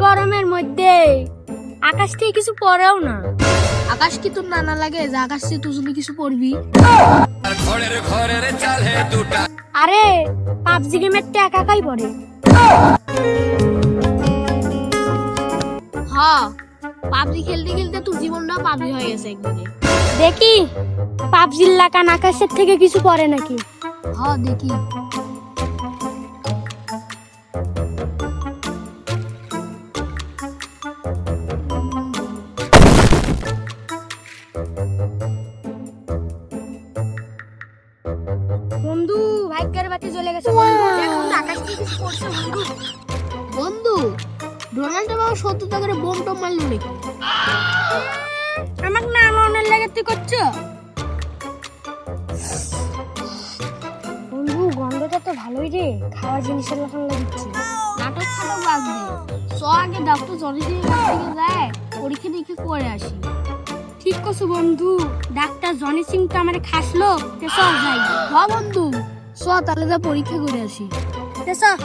গরমের মধ্যে আকাশ থেকে কিছু পড়েও না। আকাশ কি তোর নানা লাগে যে আকাশ থেকে তুই কিছু পড়বি? আরে পাবজি গেমের তো একাই পড়ে। হ্যাঁ, পাবজি খেলতে খেলতে তোর জীবনটা পাবজি হয়ে গেছে একবারে। দেখি পাবজির লাকান আকাশের থেকে কিছু পড়ে নাকি। হ্যাঁ দেখি। বন্ধু ভাগ্যের বাতি জ্বলে গেছে বন্ধু। এখন আকাশ থেকে কিছু পড়ছে বন্ধু। বন্ধু, ডোনাল্ড বাবা 70 করে বোম টম মারলো নাকি? আমাকে না মনের লাগে তুই করছো বন্ধু। গন্ধটা তো ভালোই রে, খাওয়া জিনিসের লাগান লাগিচ্ছে। নাটক ফাটক বাদ দে, চ আগে ডাক্তার জনিসির কাছ থেকে যায় পরীক্ষা নিরীক্ষা করে আসি। ঠিক করছো বন্ধু, ডাক্তার জনি সিং তো আমার খাসলো। তে চল যাই। হ্যাঁ বন্ধু, চ তাহলে যা পরীক্ষা করে আসি। তে চল।